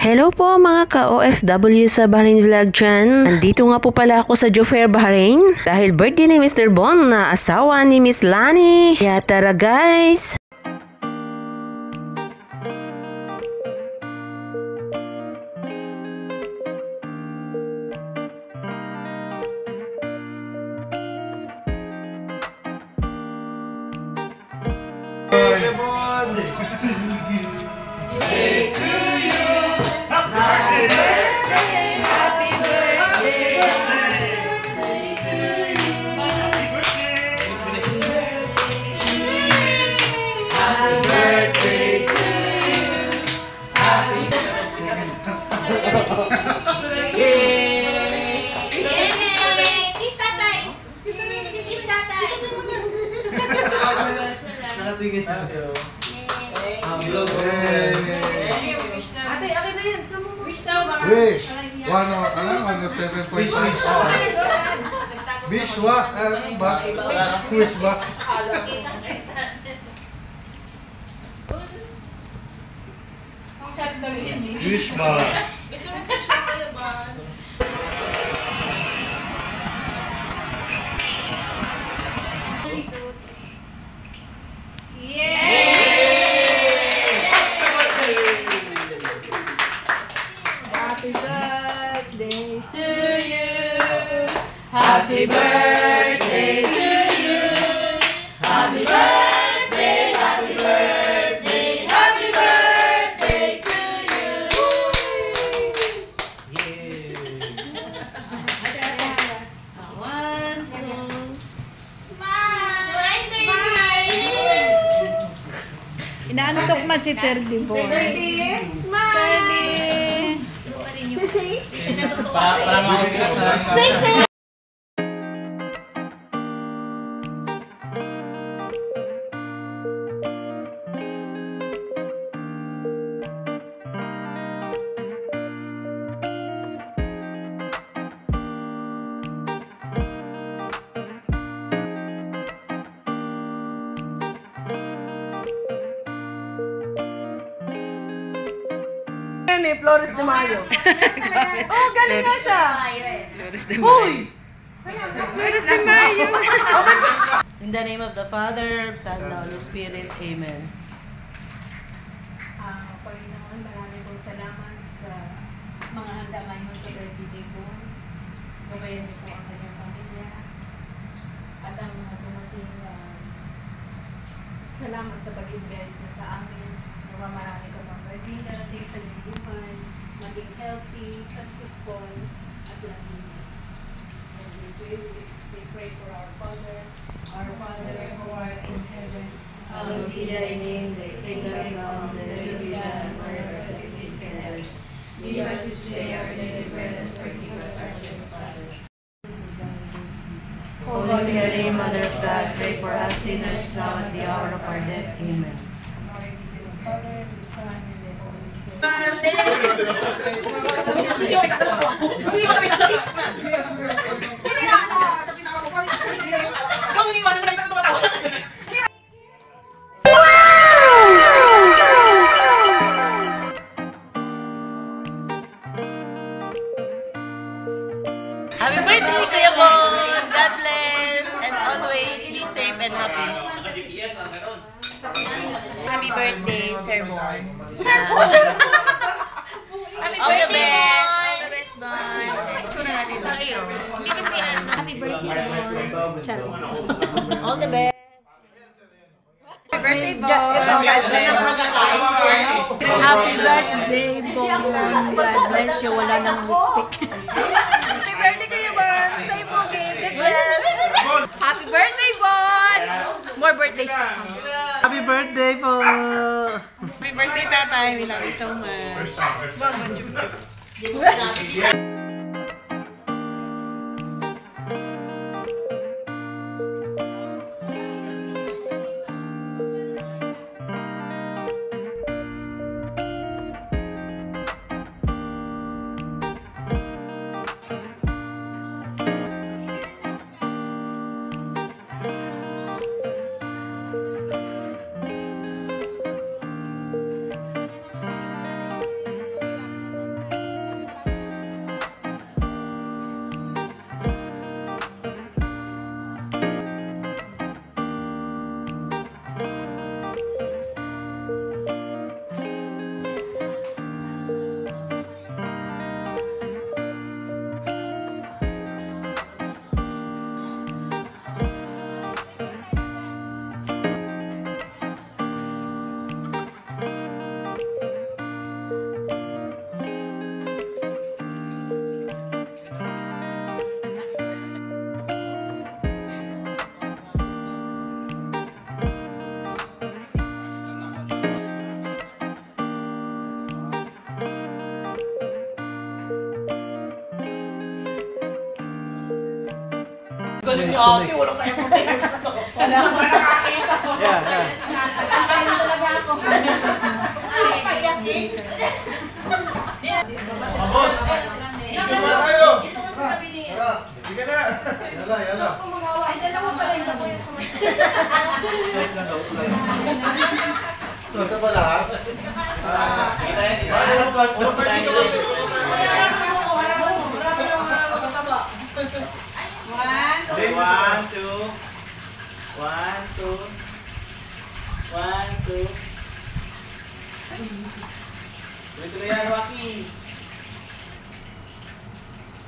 Hello po mga ka-OFW sa Bahrain Vlog dyan. Nandito nga po pala ako sa Jufair, Bahrain dahil birthday ni Mr. Bon na asawa ni Miss Lani. Kaya tara guys! Wish! 107.5. Wish wa? Ano ba? Wish ba? Wish ba? Happy birthday to you. Happy birthday, happy birthday, happy birthday to you. One, two, smile, baby. Inaantok man si Terdy Boy. Smile. Say. Say. Flores de Mayo. Oh, galing nga siya. Flores de Mayo. Flores de Mayo. In the name of the Father, Son, and Holy Spirit. Amen. Panginoon, maraming pong salamat sa mga handa ngayon sa birthday ko. Gabayan niyo po ang kanyang pamilya. At ang mga dumating, salamat sa pag-invite na sa amin. Nawa marami ko mga birthday darating sa buhay, maging healthy, successful, at happiness. In this way, we pray for our Father who art in heaven. Hallowed be thy name, thy kingdom come, thy will be done on earth as it is in heaven. Give us this day our daily bread, and forgive us our trespasses. Holy Mary, Mother of God, pray for us sinners now at the hour of our death. Amen. Glory be to the Father, the Son, and the Holy Spirit. Happy birthday, Kuya Bon! God bless and always be safe and happy. Happy birthday, Sir Bon. Happy All the birthday, best. Bon! All the best, Bon. Hindi kasi happy birthday, Bon. Charis. All the best. Happy birthday, Bon. Happy birthday, Bon. God bless you. Wala nang lipstick. Happy birthday, Kuya Bon! Stay pogi! God bless! Happy birthday, Bon. More birthdays to come. Happy birthday po! Happy birthday, Tatay. We love you so much. Galing ni ate, wala kayong problema. Wala akong nakakita ko. Nakakita talaga ako. Payakin. Boss! Ito ba kayo? Ito nga sa tabi niya. Hindi ka na! Yala, yala. Ay, dalawa pala yung tabi. So, ito pala ha?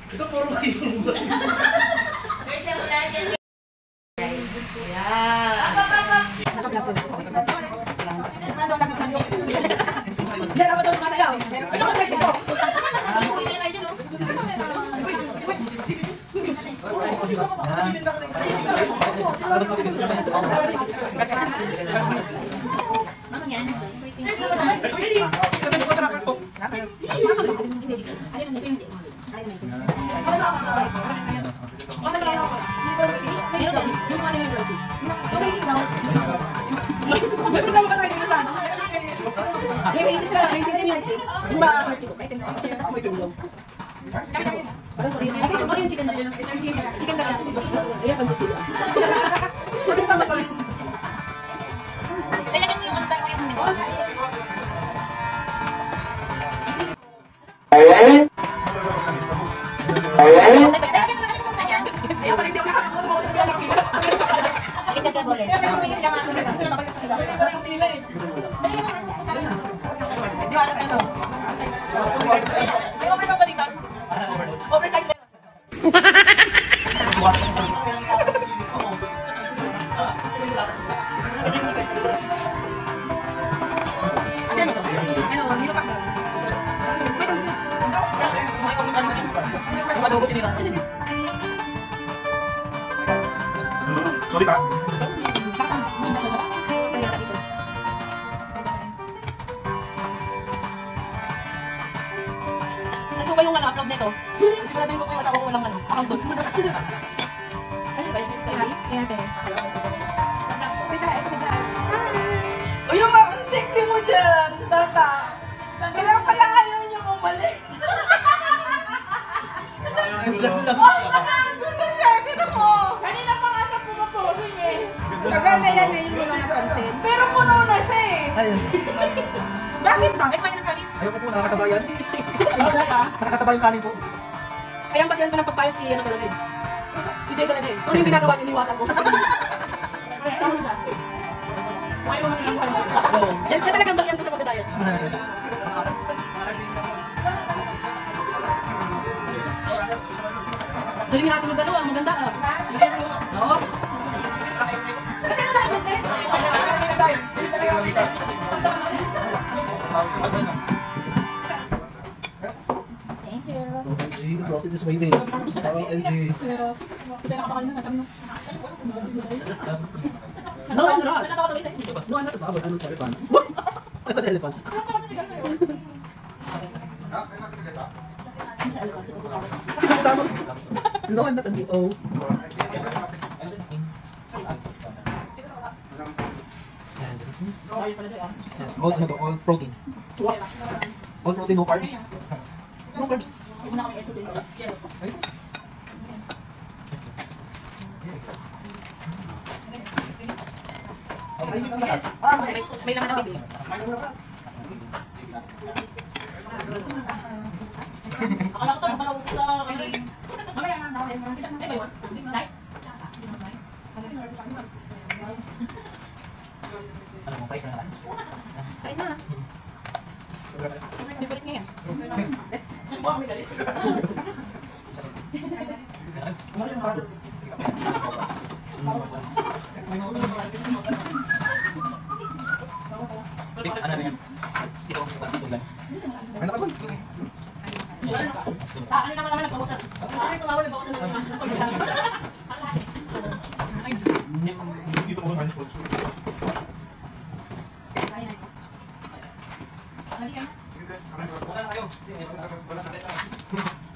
Ito puro maisunggan. There's a vlog and Sorry pa. Saan ko ba yung upload nito? Siguraduhin ko po yung asawa ko walang account doon. Ano ba yung TV? O yung ang sexy mo dyan, tata. Kaya pala ayaw niyo umalis. Diyan lang Gusto siya, gano'n mo. Kanina pa nga siya pumaposing eh. Tagal na yan, ngayon mo lang napansin. Pero puno na siya eh. Ayun. Bakit ba? Ay, fine na kanin. Ayoko po, nakakataba yan. Ano ka? Nakakataba yung kanin po. Kaya ang basihan ko ng pagpayat si ano talaga eh. Si Jay talaga eh. Kung yung ginagawa niya, iniwasan ko. Ay, tama na. Ay, mga pinagawa niya. Yan siya talaga ang basihan ko sa pagdadayat. Galing nga natin magdalawa, maganda ka. Oo. LG, the process is waving. LG. No, I'm not. No, I'm not a barber. I'm an elephant. What? I'm an elephant. No, I'm not an EO. Yes, all protein. All protein, no carbs. No carbs. May laman na bibig. Akala ko ito, napalaw ko sa... Mamaya nga, ay, may one? Light? Ano mo, price na lang? Kain na. May balik nga yan. Buwak, may galis. Ano na yan? Ito ang bukas ito lang. Ano ka ba? Ano naman nagbawasan? Ano naman nagbawasan ng mga? Dito ko naman sponsor. Wala na kayo. Wala sa teta.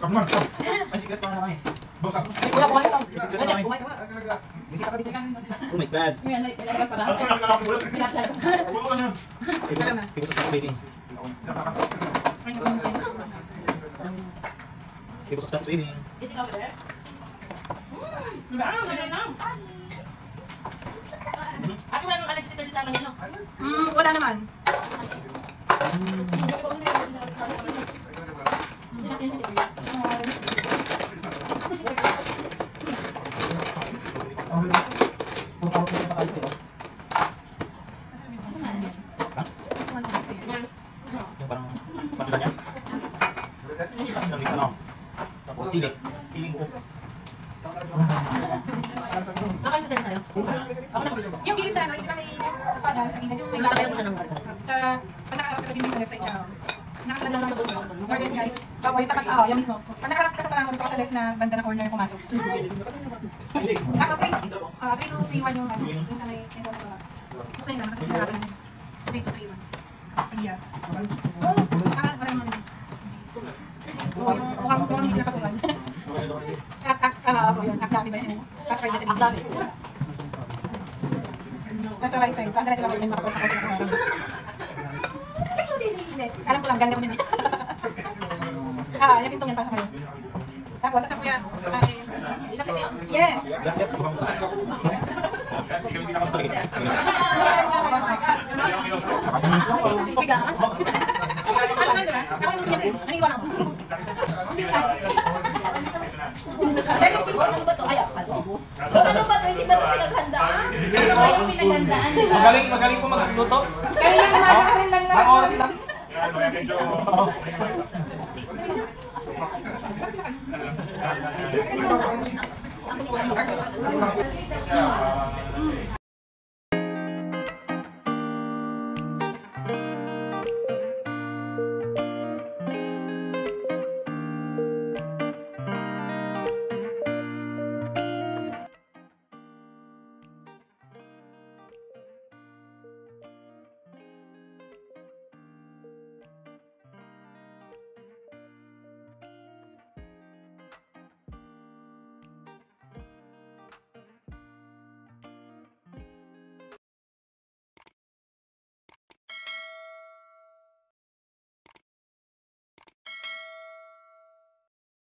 Come on, come. Ay, secret pa na kami. Boss, Kuya, kumain ka. Kumain ka. Bisita ka dito. Oh my God. Ayan, may lalabas pa ba? May lalabas. People substance waving. People substance waving. Eating over there? Ganyan lang. Ate, wala nung allergy sa akin yun, no? Wala naman. Yung parang spatula niya. Tapos silik. Siling ko. Nakain sa dali sa'yo? Ako na gusto. Yung gilid na, hindi kami espada sa gilid. Naglalagay mo siya ng barko. Sa panakarap ka din sa left side siya. Nakasalag lang ng barko. Northern sky. Baboy, tapat ako, yan mismo. Panakarap ka sa parang dito ka sa left na banda na corner pumasok. Tapos 3 to 3-1 yung ano. Yung sa may ito na ba. Buksan nyo na, kasi sinarapan namin. 3 to 3-1. Siya. Oo, parang mo naman. Mukhang hindi napasukan. Ako yun, akdami ba yun? Password natin. Akdami. Nasa right side. Saan diretso lang yung makapunta ko sa sarang. Actually, hindi. Alam ko lang, ganda ko din. Yung pintong yan, pasok kayo. Tapos, ano po yan? Yes! Pigaan? Ano nga, diba? Ako yung tingin. Naniwala ko. Ano ba to? Ay, ano ba to? Hindi ba to pinaghandaan? Ano ba yung pinaghandaan, di ba? Magaling po magluto. Kaya lang, magkakaroon lang lang. Oras lang. Ako